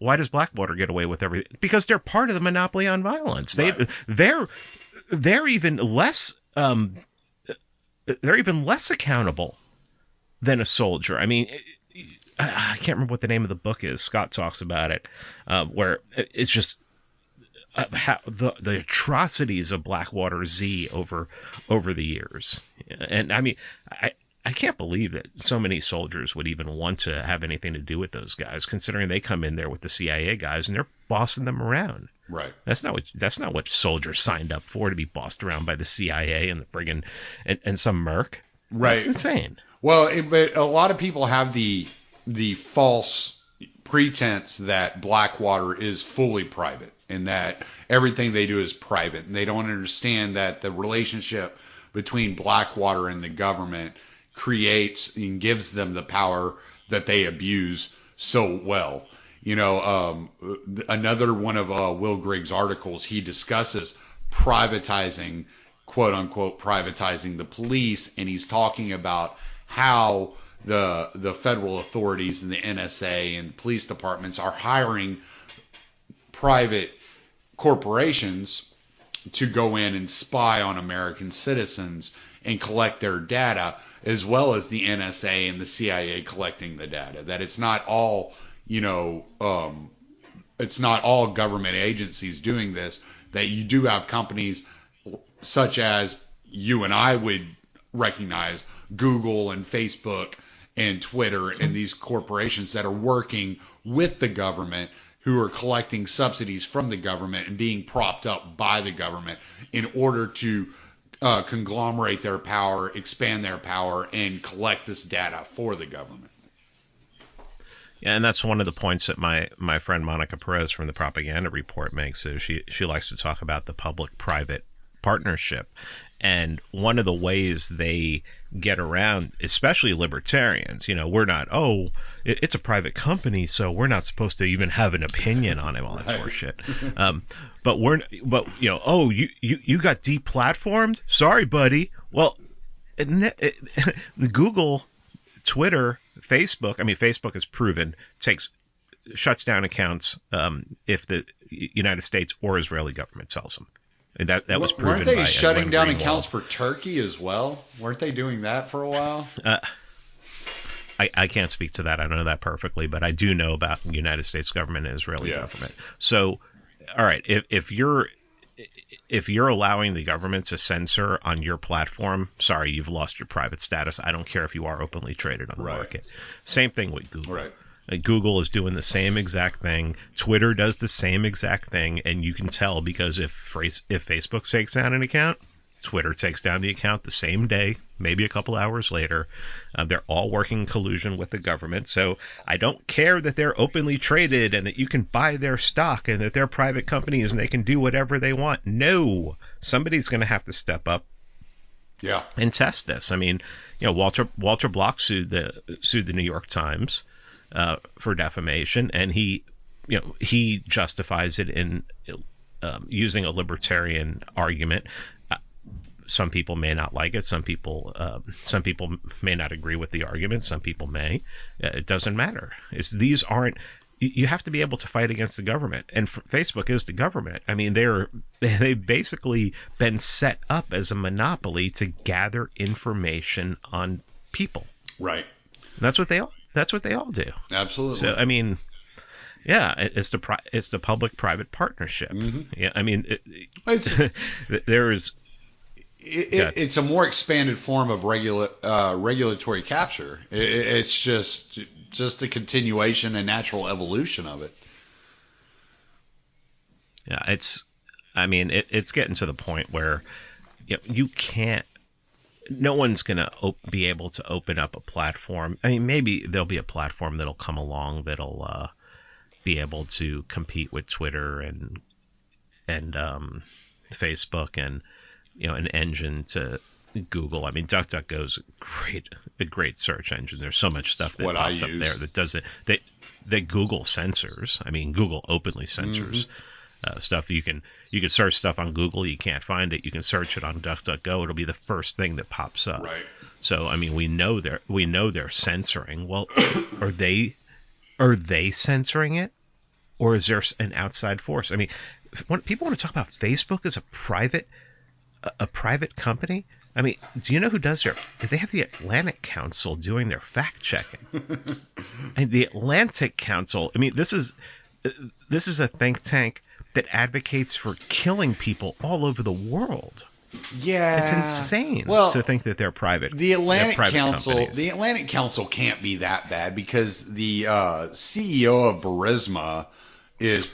why does Blackwater get away with everything? Because they're part of the monopoly on violence. Right. They're even less accountable than a soldier. I can't remember what the name of the book is. Scott talks about it, where it's just how the atrocities of Blackwater Z over the years. And I mean, I can't believe that so many soldiers would even want to have anything to do with those guys, considering they come in there with the CIA guys and they're bossing them around. Right. That's not what soldiers signed up for, to be bossed around by the CIA and the friggin' and some merc. Right. That's insane. Well, but a lot of people have the false pretense that Blackwater is fully private and that everything they do is private, and they don't understand that the relationship between Blackwater and the government creates and gives them the power that they abuse so well. You know, another one of Will Griggs' articles, he discusses privatizing, quote unquote, privatizing the police, and he's talking about how the federal authorities and the NSA and police departments are hiring private corporations to go in and spy on American citizens and collect their data, as well as the NSA and the CIA collecting the data. That it's not all, it's not all government agencies doing this, that you do have companies such as you and I would recognize, Google and Facebook and Twitter and these corporations that are working with the government, who are collecting subsidies from the government and being propped up by the government in order to conglomerate their power, expand their power, and collect this data for the government. Yeah, and that's one of the points that my friend Monica Perez from the Propaganda Report makes. Is she likes to talk about the public-private partnership. And one of the ways they get around, especially libertarians, we're not, it's a private company, so we're not supposed to even have an opinion on it, all that sort of shit. But you got deplatformed? Sorry, buddy. Well, Google, Twitter, Facebook, Facebook has proven shuts down accounts if the United States or Israeli government tells them. And that was proven. Weren't they by shutting down Greenwald. accounts for Turkey as well? Weren't they doing that for a while? I can't speak to that. I don't know that perfectly, but I do know about the United States government and Israeli government. So, all right, if you're allowing the government to censor on your platform, sorry, you've lost your private status. I don't care if you are openly traded on the market. Same thing with Google. Right. Google is doing the same exact thing. Twitter does the same exact thing, and you can tell because if Facebook takes down an account, Twitter takes down the account the same day, maybe a couple hours later. They're all working in collusion with the government. So I don't care that they're openly traded and that you can buy their stock and that they're private companies and they can do whatever they want. No, somebody's going to have to step up. Yeah. And test this. I mean, Walter Block sued the New York Times for defamation, and he justifies it in using a libertarian argument. Some people may not like it. Some people may not agree with the argument. Some people may. It doesn't matter. These aren't. You have to be able to fight against the government, and Facebook is the government. I mean, they've basically been set up as a monopoly to gather information on people. Right. And that's what they all do. Absolutely. So I mean, yeah, it's the public-private partnership. Mm-hmm. Yeah, I mean, it's a more expanded form of regulatory capture. It's just a continuation and natural evolution of it. Yeah, it's getting to the point where you can't. No one's going to be able to open up a platform. I mean, maybe there'll be a platform that'll come along that'll be able to compete with Twitter and Facebook and an engine to Google. I mean, DuckDuckGo is a great search engine. There's so much stuff that pops up there that doesn't that Google censors. I mean, Google openly censors. Mm-hmm. Stuff you can search stuff on Google, you can't find it. You can search it on DuckDuckGo; it'll be the first thing that pops up. Right. So I mean, we know they're censoring. Well, are they censoring it, or is there an outside force? I mean, when people want to talk about Facebook as a private company, I mean, do you know who does they have the Atlantic Council doing their fact checking. And the Atlantic Council, I mean, this is a think tank that advocates for killing people all over the world. Yeah, it's insane to think that they're private. The Atlantic Council, companies. The Atlantic Council can't be that bad because the CEO of Burisma is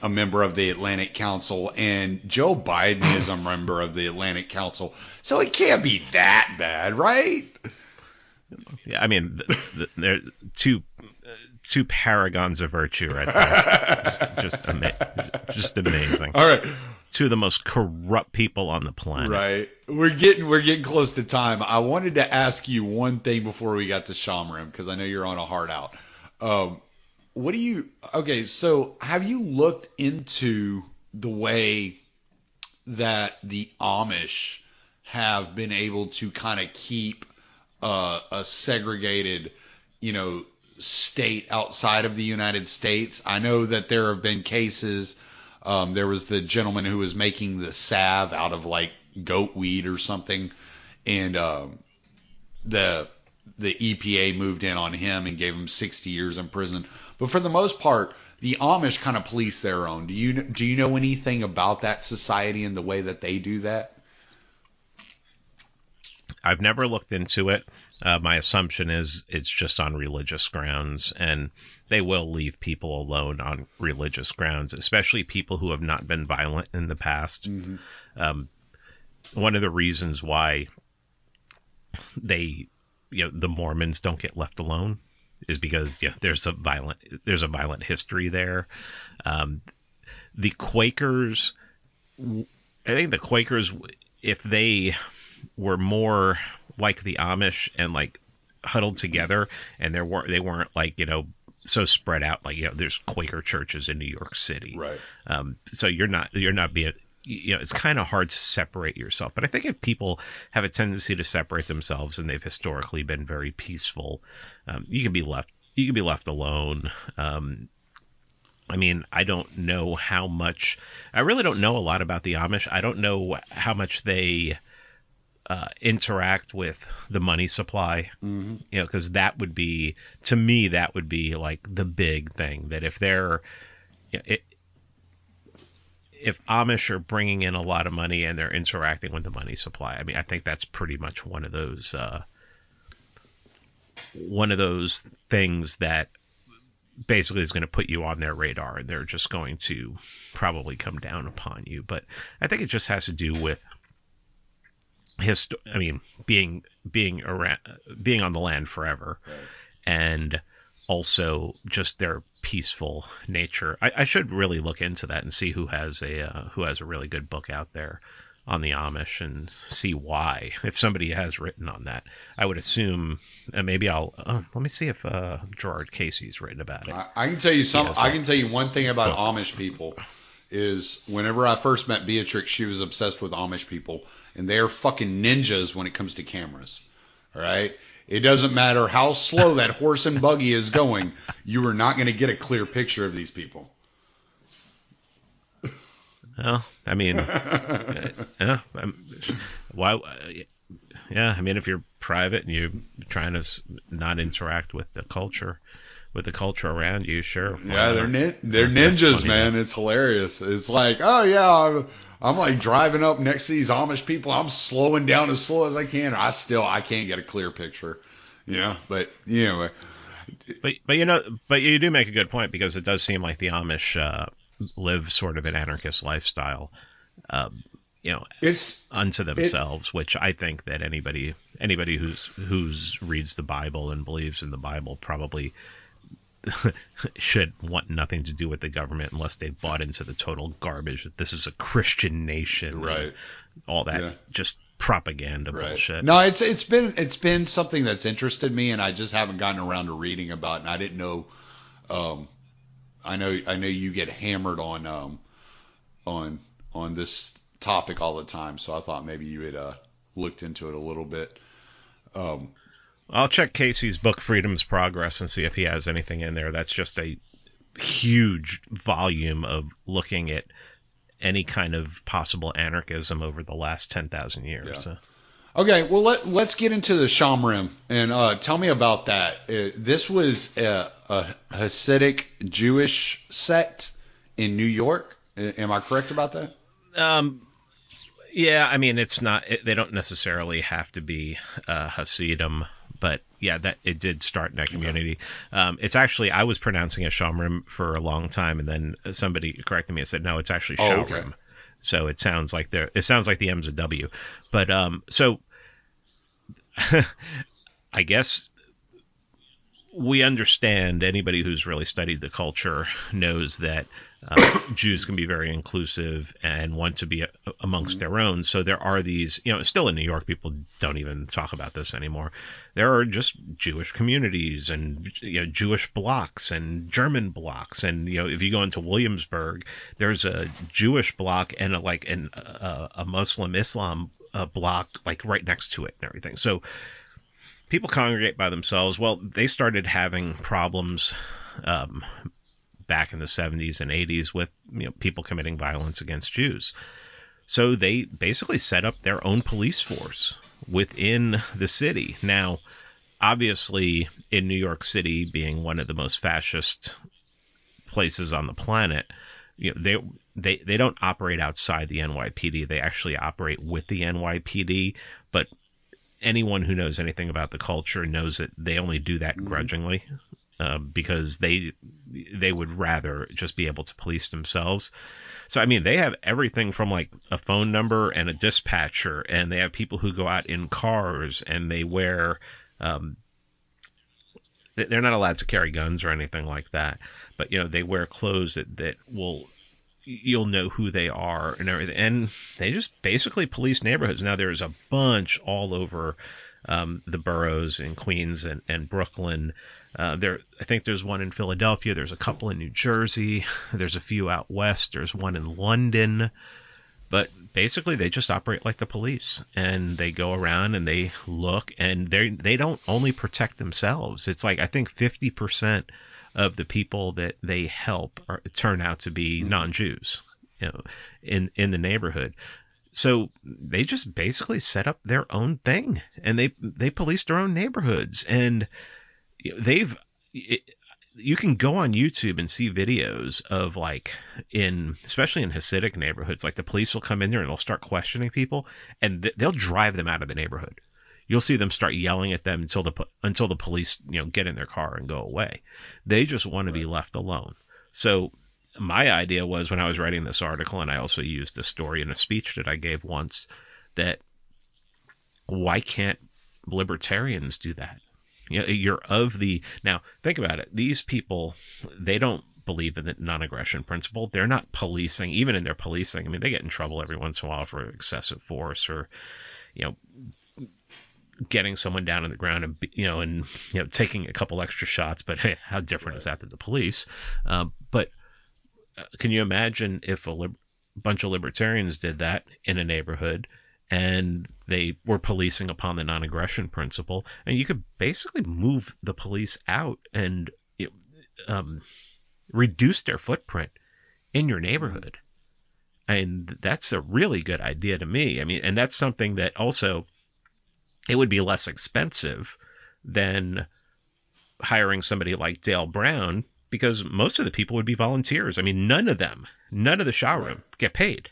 a member of the Atlantic Council, and Joe Biden is a member of the Atlantic Council, so it can't be that bad, right? Yeah, I mean, they're two paragons of virtue right there. just amazing. All right. Two of the most corrupt people on the planet. Right. We're getting close to time. I wanted to ask you one thing before we got to Shomrim, because I know you're on a hard out. So have you looked into the way that the Amish have been able to kind of keep a segregated, state outside of the United States? I know that there have been cases. There was the gentleman who was making the salve out of like goat weed or something, and the EPA moved in on him and gave him 60 years in prison. But for the most part, the Amish kind of police their own. Do you know anything about that society and the way that they do that? I've never looked into it. My assumption is it's just on religious grounds, and they will leave people alone on religious grounds, especially people who have not been violent in the past. Mm-hmm. One of the reasons why the Mormons don't get left alone is because there's a violent history there. The Quakers, I think the Quakers, if they were more like the Amish and like huddled together, and they weren't like so spread out, like there's Quaker churches in New York City, right? So you're not being, it's kind of hard to separate yourself. But I think if people have a tendency to separate themselves and they've historically been very peaceful, you can be left alone. I mean, I don't know how much. I really don't know a lot about the Amish. I don't know how much they interact with the money supply, because that would be, to me, that would be like the big thing, that if they're, if Amish are bringing in a lot of money and they're interacting with the money supply, I mean, I think that's pretty much one of those things that basically is going to put you on their radar, and they're just going to probably come down upon you. But I think it just has to do with being around, being on the land forever, right, and also just their peaceful nature. I should really look into that and see who has a really good book out there on the Amish and see why. If somebody has written on that, I would assume maybe I'll let me see if Gerard Casey's written about it. I can tell you something. I can tell you one thing about Amish people is whenever I first met Beatrix, she was obsessed with Amish people, and they're fucking ninjas when it comes to cameras. All right? It doesn't matter how slow that horse and buggy is going, you are not going to get a clear picture of these people. Well, I mean, why? Yeah, I mean, if you're private and you're trying to not interact with the culture around you, sure. Yeah, they're ninjas, man. It's hilarious. It's like, oh yeah, I'm like driving up next to these Amish people. I'm slowing down as slow as I can. I can't get a clear picture. But anyway. But you do make a good point, because it does seem like the Amish live sort of an anarchist lifestyle, it's unto themselves, which I think that anybody who's reads the Bible and believes in the Bible probably should want nothing to do with the government unless they've bought into the total garbage that this is a Christian nation, right? All that just propaganda bullshit. No, it's been something that's interested me, and I just haven't gotten around to reading about it, and I didn't know. I know you get hammered on this topic all the time, so I thought maybe you had looked into it a little bit. I'll check Casey's book Freedom's Progress and see if he has anything in there. That's just a huge volume of looking at any kind of possible anarchism over the last 10,000 years. Yeah. So. Okay, well let's get into the Shomrim and tell me about that. This was a Hasidic Jewish sect in New York. Am I correct about that? Um, yeah, I mean, it's not. They don't necessarily have to be Hasidim, but yeah, that it did start in that Okay. community. It's actually I was pronouncing it Shomrim for a long time, and then somebody corrected me and said no, it's actually Oh, okay. Shomrim. So it sounds like the M's a W, but so I guess we understand anybody who's really studied the culture knows that Jews can be very inclusive and want to be amongst Mhm. their own. So there are these, still in New York, people don't even talk about this anymore. There are just Jewish communities and Jewish blocks and German blocks, and if you go into Williamsburg, there's a Jewish block and a Muslim Islam block like right next to it and everything. So people congregate by themselves. Well, they started having problems um, back in the 70s and 80s with people committing violence against Jews. So they basically set up their own police force within the city. Now, obviously, in New York City, being one of the most fascist places on the planet, they don't operate outside the NYPD. They actually operate with the NYPD, but anyone who knows anything about the culture knows that they only do that Mhm. grudgingly because they would rather just be able to police themselves. So I mean, they have everything from like a phone number and a dispatcher, and they have people who go out in cars and they wear. Um, they're not allowed to carry guns or anything like that, but they wear clothes that will you'll know who they are and everything. And they just basically police neighborhoods. Now there's a bunch all over the boroughs in Queens and Brooklyn. I think there's one in Philadelphia. There's a couple in New Jersey. There's a few out west. There's one in London. But basically, they just operate like the police, and they go around and they look, and they don't only protect themselves. It's like I think 50% of the people that they help turn out to be Mhm. non-Jews, in the neighborhood. So they just basically set up their own thing, and they police their own neighborhoods, and they've you can go on YouTube and see videos of like especially in Hasidic neighborhoods, like the police will come in there and they'll start questioning people, and they'll drive them out of the neighborhood. You'll see them start yelling at them until the police get in their car and go away. They just want to be Right. left alone. So my idea was when I was writing this article, and I also used this story in a speech that I gave once, that why can't libertarians do that? You're of the now. Think about it. These people, they don't believe in the non-aggression principle. They're not policing, even in their policing. I mean, they get in trouble every once in a while for excessive force or you know getting someone down on the ground and taking a couple extra shots. But hey, how different is Right. that than the police? But can you imagine if bunch of libertarians did that in a neighborhood and they were policing upon the non-aggression principle, and you could basically move the police out and um, reduce their footprint in your Mhm. neighborhood. And that's a really good idea to me. I mean, and that's something that also it would be less expensive than hiring somebody like Dale Brown because most of the people would be volunteers. I mean, none of the Right. showroom get paid.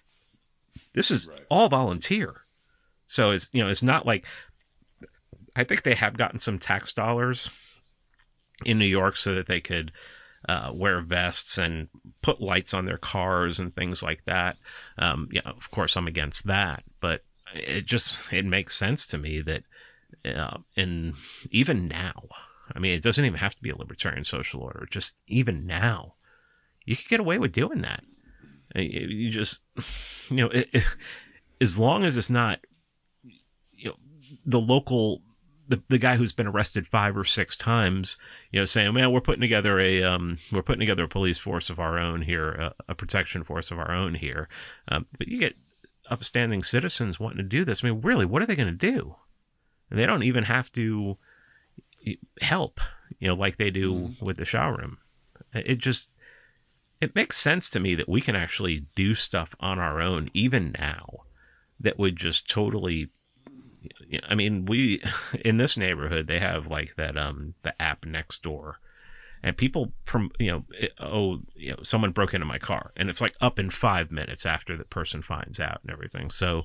This is Right. all volunteer. So it's not like I think they have gotten some tax dollars in New York so that they could wear vests and put lights on their cars and things like that. Yeah, of course I'm against that, but it makes sense to me that and even now, I mean, it doesn't even have to be a libertarian social order. Just even now, you could get away with doing that. You just, as long as it's not, the local, the guy who's been arrested 5 or 6 times, saying, "Man, we're putting together a police force of our own here, a protection force of our own here." But you get upstanding citizens wanting to do this. I mean, really, what are they going to do? They don't even have to help, like they do Mhm. with the showroom. It makes sense to me that we can actually do stuff on our own even now that would just totally I mean, we in this neighborhood they have like that the app next door, and people from someone broke into my car, and it's like up in 5 minutes after the person finds out and everything. So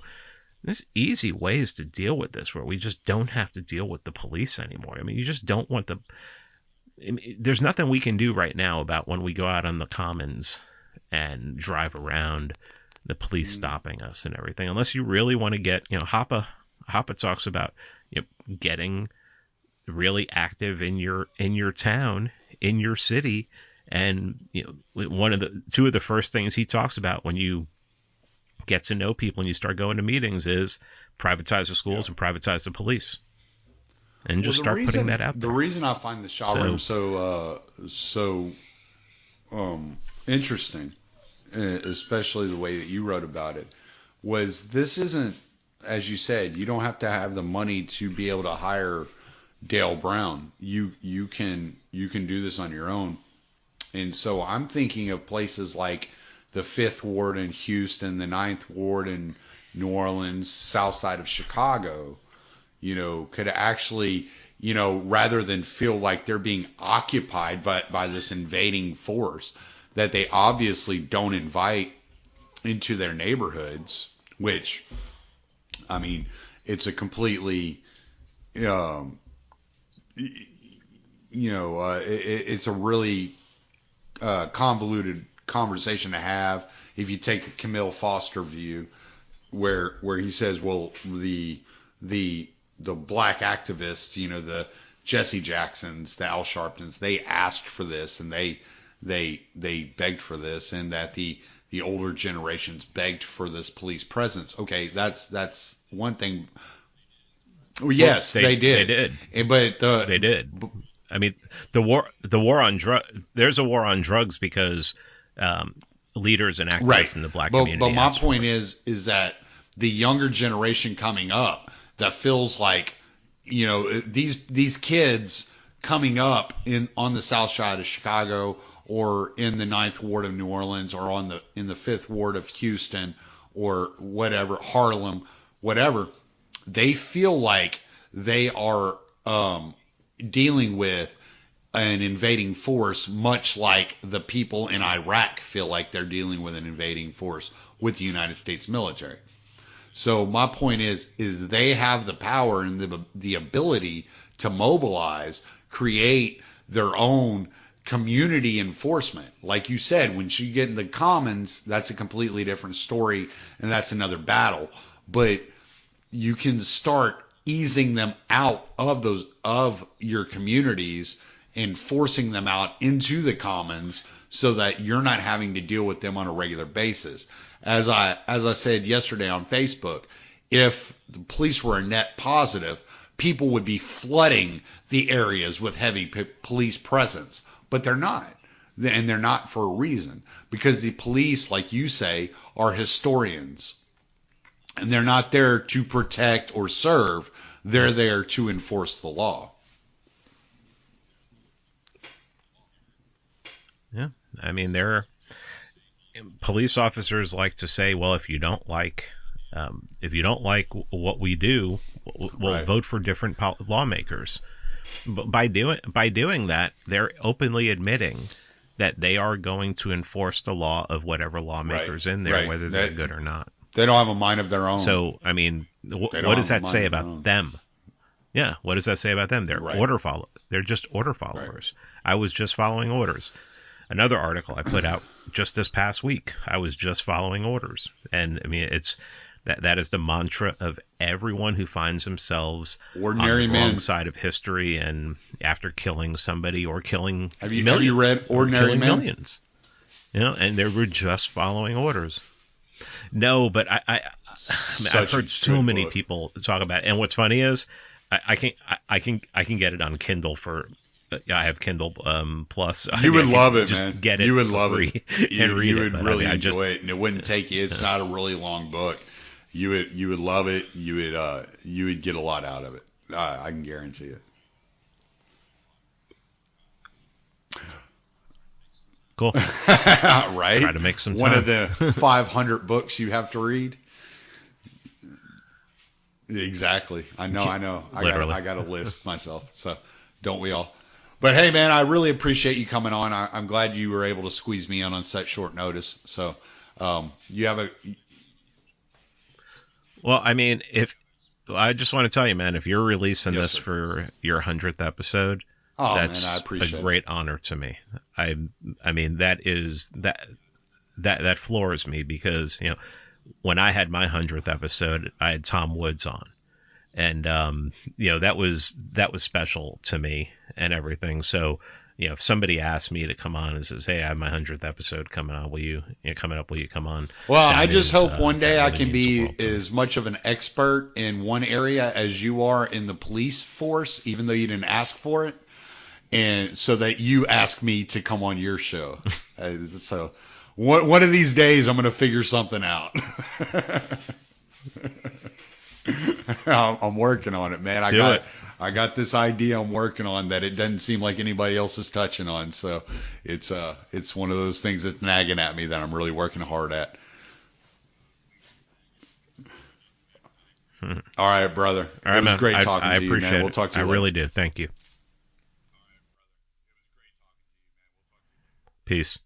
there's easy ways to deal with this where we just don't have to deal with the police anymore. I mean, you just don't want there's nothing we can do right now about when we go out on the commons and drive around, the police stopping us and everything, unless you really want to get, Hoppe talks about, getting really active in your town, in your city. And, two of the first things he talks about when you get to know people and you start going to meetings is privatize the schools and privatize the police. And just start putting that out there. The reason I find the Shomrim so interesting, especially the way that you wrote about it, was this isn't, as you said, you don't have to have the money to be able to hire Dale Brown. You can do this on your own. And so I'm thinking of places like the 5th Ward in Houston, the 9th Ward in New Orleans, south side of Chicago, could actually, rather than feel like they're being occupied by this invading force that they obviously don't invite into their neighborhoods, which, I mean, it's a completely, it's a really convoluted conversation to have if you take the Camille Foster view, where he says, well, the black activists, the Jesse Jacksons, the Al Sharptons, they asked for this and they begged for this, and that the older generations begged for this police presence. Okay, that's one thing. Well, yes, they did. They did. But they did. I mean, the war on there's a war on drugs because leaders and activists in the black community. But my point is that the younger generation coming up that feels like, these kids coming up on the south side of Chicago, or in the 9th Ward of New Orleans, or in the 5th Ward of Houston, or whatever, Harlem, whatever, they feel like they are dealing with an invading force, much like the people in Iraq feel like they're dealing with an invading force with the United States military. So my point is they have the power and the ability to mobilize, create their own community enforcement. Like you said, when you get in the commons, that's a completely different story, and that's another battle. But you can start easing them out of your communities and forcing them out into the commons so that you're not having to deal with them on a regular basis. As I said yesterday on Facebook, if the police were a net positive, people would be flooding the areas with heavy police presence. But they're not. And they're not for a reason. Because the police, like you say, are historians. And they're not there to protect or serve. They're there to enforce the law. Yeah. I mean, police officers like to say, well, if you don't like what we do, we'll vote for different lawmakers. But by doing that, they're openly admitting that they are going to enforce the law of whatever lawmakers in there, whether they're good or not. They don't have a mind of their own. So, I mean, what does that say about them? Yeah, what does that say about them? They're They're just order followers. Right. I was just following orders. Another article I put out just this past week, I was just following orders. And, I mean, it's that is the mantra of everyone who finds themselves ordinary on the men wrong side of history, and after killing somebody or killing have you read Ordinary Men? Millions. And they were just following orders. No, but I've heard so many people talk about it. And what's funny is I can get it on Kindle for. I have Kindle Plus. You would love it, just man. Get it. You would love it. You would really enjoy it, and it wouldn't take you. It's not a really long book. You would love it. You would get a lot out of it. I can guarantee it. Cool. Right. Try to make some time. One of the 500 books you have to read. Exactly. I know. Literally. I got a list myself. So don't we all? But hey, man, I really appreciate you coming on. I'm glad you were able to squeeze me in on such short notice. So you have a Well, I mean, if I just want to tell you, man, if you're releasing yes, this sir. for your 100th episode, Oh man, I that's a appreciate it. great honor to me. I I mean, that floors me because, when I had my 100th episode, I had Tom Woods on. And that was special to me and everything. So, if somebody asks me to come on and says, "Hey, I have my 100th episode coming on, coming up, will you come on?" Well, I That just is hope one day that I really can means the be world to me. as much of an expert in one area as you are in the police force, even though you didn't ask for it, and so that you ask me to come on your show. So one of these days I'm going to figure something out. I'm working on it, man. Do it. I got this idea I'm working on that it doesn't seem like anybody else is touching on. So it's one of those things that's nagging at me that I'm really working hard at. All right, brother. All It right, was man. great talking I to you, man. appreciate We'll it. talk to I you later. really do. Thank you. Peace.